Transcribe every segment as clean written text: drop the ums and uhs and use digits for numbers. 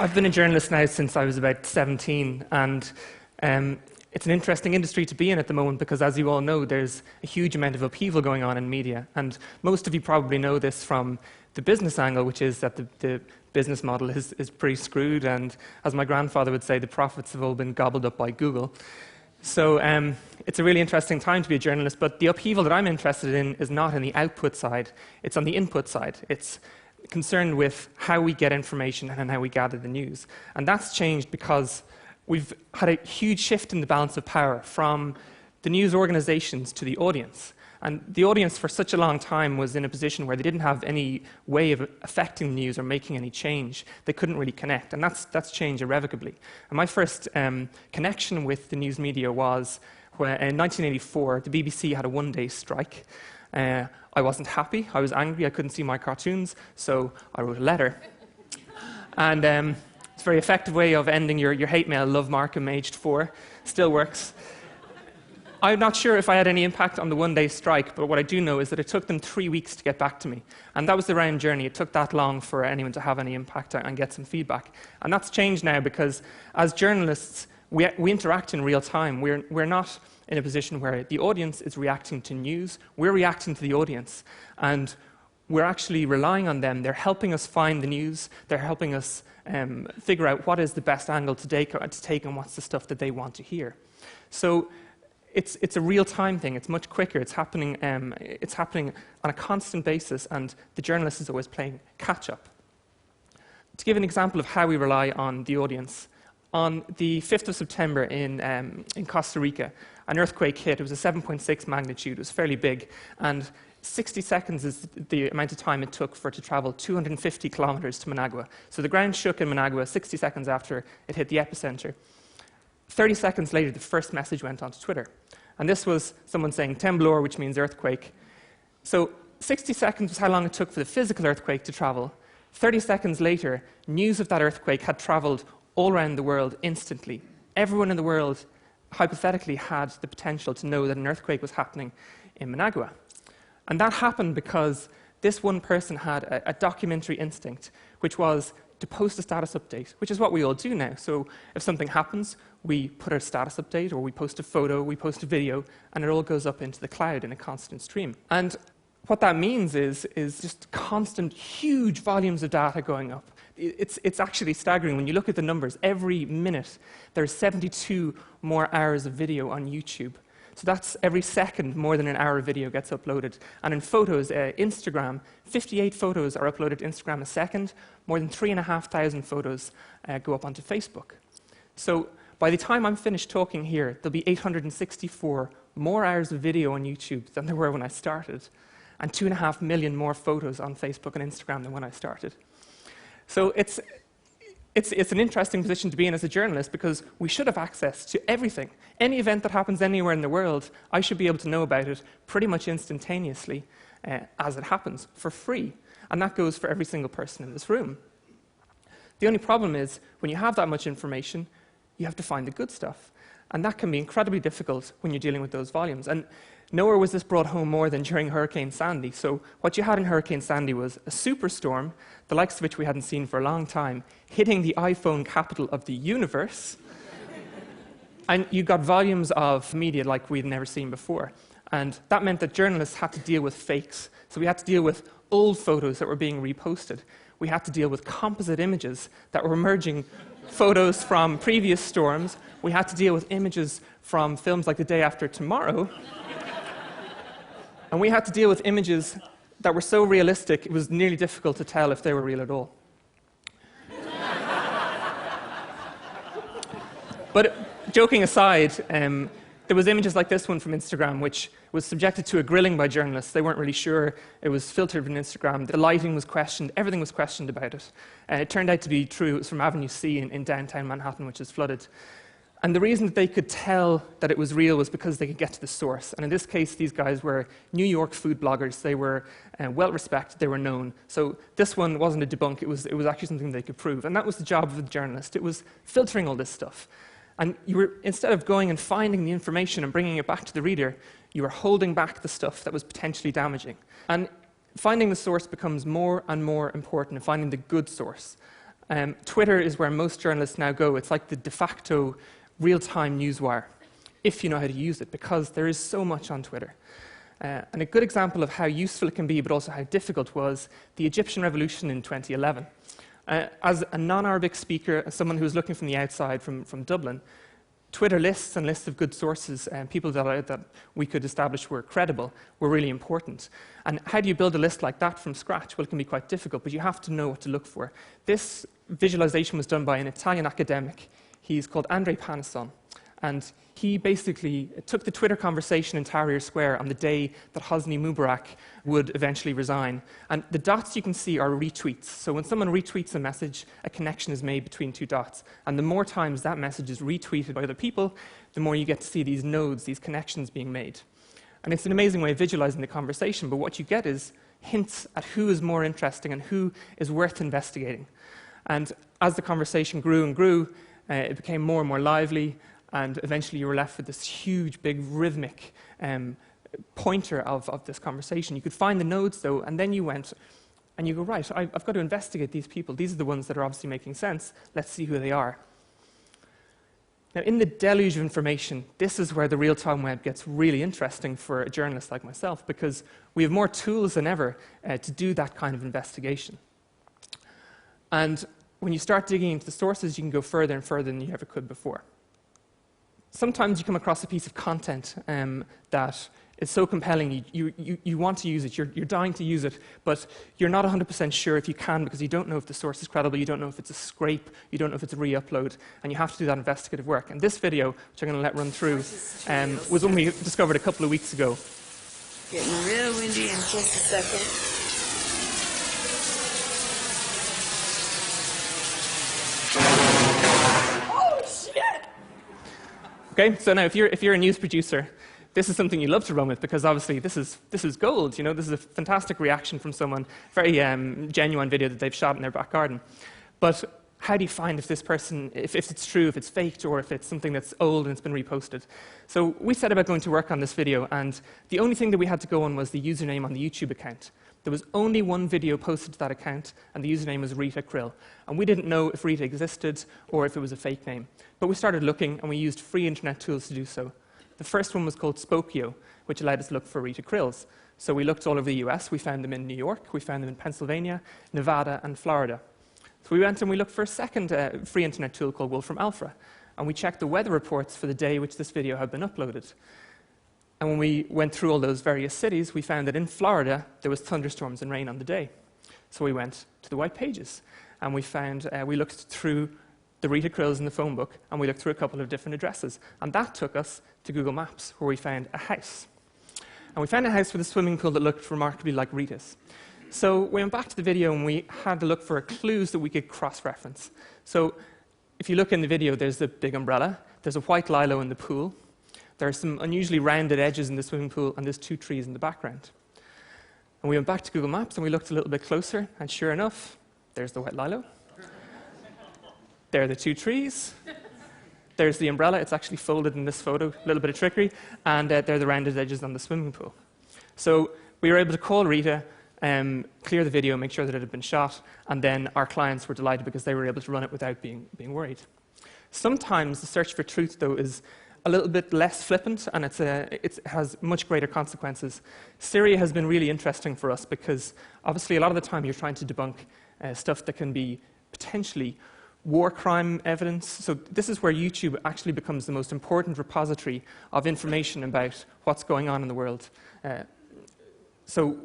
I've been a journalist now since I was about 17, and it's an interesting industry to be in at the moment because, as you all know, there's a huge amount of upheaval going on in media. And most of you probably know this from the business angle, which is that the business model is pretty screwed, and as my grandfather would say, the profits have all been gobbled up by Google. So it's a really interesting time to be a journalist, but the upheaval that I'm interested in is not on the output side, it's on the input side. It's concerned with how we get information and how we gather the news. And that's changed because we've had a huge shift in the balance of power from the news organizations to the audience. And the audience for such a long time was in a position where they didn't have any way of affecting the news or making any change. They couldn't really connect, and that's changed irrevocably. And my first connection with the news media was when, in 1984, the BBC had a one-day strike. I wasn't happy, I was angry, I couldn't see my cartoons, so I wrote a letter. And it's a very effective way of ending your hate mail. Love Markham, aged 4, still works. I'm not sure if I had any impact on the one-day strike, but what I do know is that it took them 3 weeks to get back to me. And that was the round journey. It took that long for anyone to have any impact and get some feedback. And that's changed now because, as journalists, we interact in real time. We're not in a position where the audience is reacting to news. We're reacting to the audience. And we're actually relying on them. They're helping us find the news. They're helping us figure out what is the best angle to take and what's the stuff that they want to hear. So it's a real-time thing. It's much quicker. It's happening on a constant basis, and the journalist is always playing catch-up. To give an example of how we rely on the audience, on the 5th of September in Costa Rica, an earthquake hit. It was a 7.6 magnitude. It was fairly big, and 60 seconds is the amount of time it took for it to travel 250 kilometers to Managua. So the ground shook in Managua 60 seconds after it hit the epicenter. 30 seconds later, the first message went onto Twitter. And this was someone saying temblor, which means earthquake. So 60 seconds was how long it took for the physical earthquake to travel. 30 seconds later, news of that earthquake had traveled all around the world instantly. Everyone in the world, hypothetically, had the potential to know that an earthquake was happening in Managua. And that happened because this one person had a documentary instinct, which was to post a status update, which is what we all do now. So if something happens, we put a status update, or we post a photo, we post a video, and it all goes up into the cloud in a constant stream. And what that means is just constant, huge volumes of data going up. It's actually staggering. When you look at the numbers, every minute there's 72 more hours of video on YouTube. So that's every second more than an hour of video gets uploaded. And in photos, Instagram, 58 photos are uploaded to Instagram a second. More than 3,500 photos go up onto Facebook. So by the time I'm finished talking here, there'll be 864 more hours of video on YouTube than there were when I started, and 2.5 million more photos on Facebook and Instagram than when I started. So it's an interesting position to be in as a journalist because we should have access to everything. Any event that happens anywhere in the world, I should be able to know about it pretty much instantaneously as it happens, for free. And that goes for every single person in this room. The only problem is, when you have that much information, you have to find the good stuff. And that can be incredibly difficult when you're dealing with those volumes. And nowhere was this brought home more than during Hurricane Sandy. So what you had in Hurricane Sandy was a superstorm, the likes of which we hadn't seen for a long time, hitting the iPhone capital of the universe. And you got volumes of media like we'd never seen before. And that meant that journalists had to deal with fakes. So we had to deal with old photos that were being reposted. We had to deal with composite images that were merging photos from previous storms. We had to deal with images from films like The Day After Tomorrow. And we had to deal with images that were so realistic, it was nearly difficult to tell if they were real at all. But joking aside, there was images like this one from Instagram, which was subjected to a grilling by journalists. They weren't really sure. It was filtered from Instagram. The lighting was questioned. Everything was questioned about it. It turned out to be true. It was from Avenue C in downtown Manhattan, which is flooded. And the reason that they could tell that it was real was because they could get to the source. And in this case, these guys were New York food bloggers. They were well-respected. They were known. So this one wasn't a debunk. It was actually something they could prove. And that was the job of the journalist. It was filtering all this stuff. And you were, instead of going and finding the information and bringing it back to the reader, you were holding back the stuff that was potentially damaging. And finding the source becomes more and more important, and finding the good source. Twitter is where most journalists now go. It's like the de facto real-time newswire, if you know how to use it, because there is so much on Twitter. And a good example of how useful it can be, but also how difficult, was the Egyptian revolution in 2011. As a non-Arabic speaker, as someone who was looking from the outside, from Dublin, Twitter lists and lists of good sources and people that we could establish were credible were really important. And how do you build a list like that from scratch? Well, it can be quite difficult, but you have to know what to look for. This visualization was done by an Italian academic. He's called Andrea Panisson. And he basically took the Twitter conversation in Tahrir Square on the day that Hosni Mubarak would eventually resign. And the dots you can see are retweets. So when someone retweets a message, a connection is made between two dots. And the more times that message is retweeted by other people, the more you get to see these nodes, these connections being made. And it's an amazing way of visualizing the conversation, but what you get is hints at who is more interesting and who is worth investigating. And as the conversation grew and grew, it became more and more lively. And eventually you were left with this huge, big, rhythmic pointer of this conversation. You could find the nodes, though, and then you went and you go, right, I've got to investigate these people. These are the ones that are obviously making sense. Let's see who they are. Now, in the deluge of information, this is where the real-time web gets really interesting for a journalist like myself, because we have more tools than ever to do that kind of investigation. And when you start digging into the sources, you can go further and further than you ever could before. Sometimes you come across a piece of content that is so compelling, you want to use it, you're dying to use it, but you're not 100% sure if you can, because you don't know if the source is credible, you don't know if it's a scrape, you don't know if it's a re-upload, and you have to do that investigative work. And this video, which I'm going to let run through, was one we discovered a couple of weeks ago. Getting real windy in just a second. Okay, so now if you're a news producer, this is something you love to run with, because obviously this is gold. You know, this is a fantastic reaction from someone, very genuine video that they've shot in their back garden. But how do you find if this person, if it's true, if it's faked, or if it's something that's old and it's been reposted? So we set about going to work on this video, and the only thing that we had to go on was the username on the YouTube account. There was only one video posted to that account, and the username was Rita Krill. And we didn't know if Rita existed or if it was a fake name. But we started looking, and we used free internet tools to do so. The first one was called Spokeo, which allowed us to look for Rita Krills. So we looked all over the US. We found them in New York. We found them in Pennsylvania, Nevada, and Florida. So we went and we looked for a second free internet tool called Wolfram Alpha. And we checked the weather reports for the day which this video had been uploaded. And when we went through all those various cities, we found that in Florida, there was thunderstorms and rain on the day. So we went to the white pages, and we found, we looked through the Rita Krills in the phone book, and we looked through a couple of different addresses. And that took us to Google Maps, where we found a house. And we found a house with a swimming pool that looked remarkably like Rita's. So we went back to the video, and we had to look for clues that we could cross-reference. So if you look in the video, there's a big umbrella, there's a white lilo in the pool, there are some unusually rounded edges in the swimming pool, and there's two trees in the background. And we went back to Google Maps, and we looked a little bit closer, and sure enough, there's the white lilo. There are the two trees. There's the umbrella. It's actually folded in this photo, a little bit of trickery. And there are the rounded edges on the swimming pool. So we were able to call Rita, clear the video, make sure that it had been shot, and then our clients were delighted because they were able to run it without being worried. Sometimes the search for truth, though, is a little bit less flippant, and it has much greater consequences. Syria has been really interesting for us because, obviously, a lot of the time you're trying to debunk stuff that can be potentially war crime evidence. So this is where YouTube actually becomes the most important repository of information about what's going on in the world. So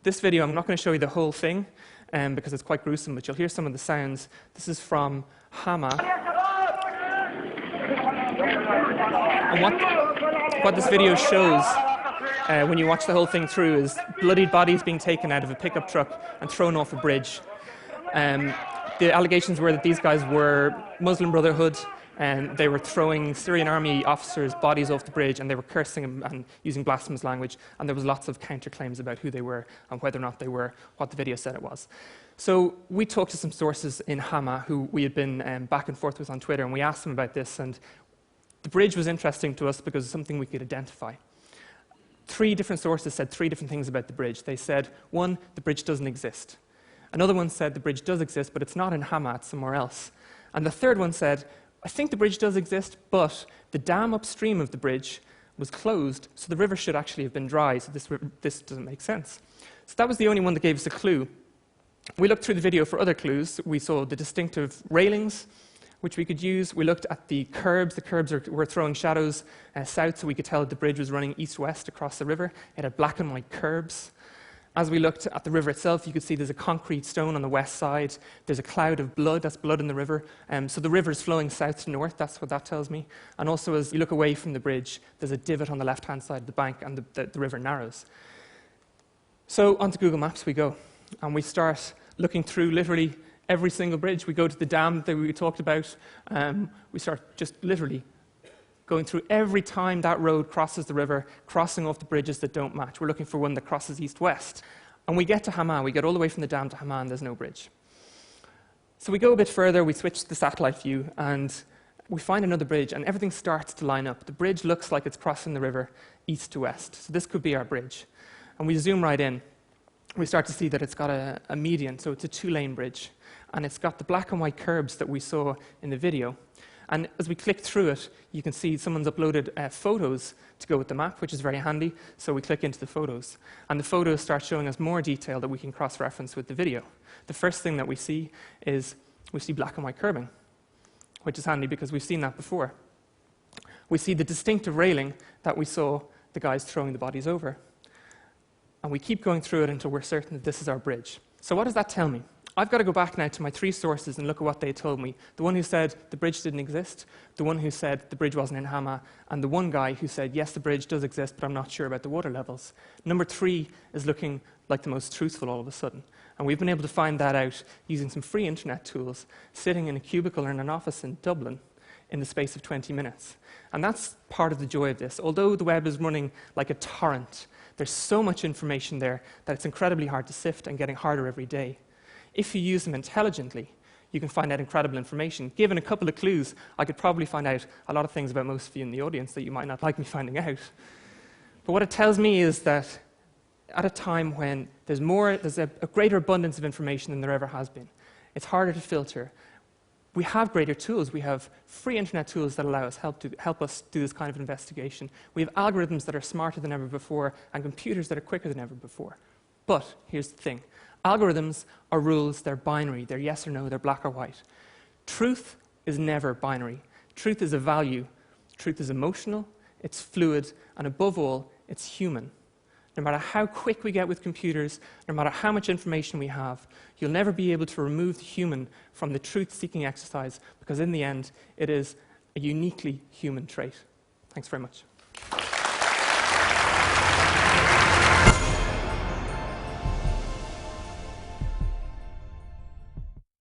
this video, I'm not going to show you the whole thing because it's quite gruesome, but you'll hear some of the sounds. This is from Hama. And what this video shows, when you watch the whole thing through, is bloodied bodies being taken out of a pickup truck and thrown off a bridge. The allegations were that these guys were Muslim Brotherhood, and they were throwing Syrian army officers' bodies off the bridge, and they were cursing and using blasphemous language, and there was lots of counterclaims about who they were and whether or not they were what the video said it was. So we talked to some sources in Hama who we had been back and forth with on Twitter, and we asked them about this, and the bridge was interesting to us because it's something we could identify. 3 different sources said 3 different things about the bridge. They said, 1, the bridge doesn't exist. Another one said the bridge does exist, but it's not in Hama, it's somewhere else. And the third one said, I think the bridge does exist, but the dam upstream of the bridge was closed, so the river should actually have been dry, so this doesn't make sense. So that was the only one that gave us a clue. We looked through the video for other clues. We saw the distinctive railings, which we could use. We looked at the curbs. The curbs were throwing shadows south, so we could tell that the bridge was running east-west across the river. It had black and white curbs. As we looked at the river itself, you could see there's a concrete stone on the west side. There's a cloud of blood. That's blood in the river. So the river is flowing south to north. That's what that tells me. And also, as you look away from the bridge, there's a divot on the left-hand side of the bank, and the river narrows. So onto Google Maps we go. And we start looking through literally every single bridge. We go to the dam that we talked about. We start just literally going through every time that road crosses the river, crossing off the bridges that don't match. We're looking for one that crosses east-west. And we get to Hama. We get all the way from the dam to Hama, and there's no bridge. So we go a bit further. We switch to the satellite view, and we find another bridge, and everything starts to line up. The bridge looks like it's crossing the river east to west. So this could be our bridge. And we zoom right in. We start to see that it's got a median, so it's a two-lane bridge. And it's got the black and white curbs that we saw in the video. And as we click through it, you can see someone's uploaded photos to go with the map, which is very handy. So we click into the photos. And the photos start showing us more detail that we can cross-reference with the video. The first thing that we see is we see black and white curbing, which is handy because we've seen that before. We see the distinctive railing that we saw the guys throwing the bodies over. And we keep going through it until we're certain that this is our bridge. So what does that tell me? I've got to go back now to my three sources and look at what they told me. The one who said the bridge didn't exist, the one who said the bridge wasn't in Hama, and the one guy who said, yes, the bridge does exist, but I'm not sure about the water levels. Number 3 is looking like the most truthful all of a sudden. And we've been able to find that out using some free internet tools, sitting in a cubicle in an office in Dublin in the space of 20 minutes. And that's part of the joy of this. Although the web is running like a torrent, there's so much information there that it's incredibly hard to sift and getting harder every day. If you use them intelligently, you can find out incredible information. Given a couple of clues, I could probably find out a lot of things about most of you in the audience that you might not like me finding out. But what it tells me is that at a time when there's a greater abundance of information than there ever has been, it's harder to filter. We have greater tools. We have free internet tools that allow us help us do this kind of investigation. We have algorithms that are smarter than ever before and computers that are quicker than ever before. But here's the thing. Algorithms are rules. They're binary. They're yes or no. They're black or white. Truth is never binary. Truth is a value. Truth is emotional. It's fluid. And above all, it's human. No matter how quick we get with computers, no matter how much information we have, you'll never be able to remove the human from the truth-seeking exercise because in the end, it is a uniquely human trait. Thanks very much.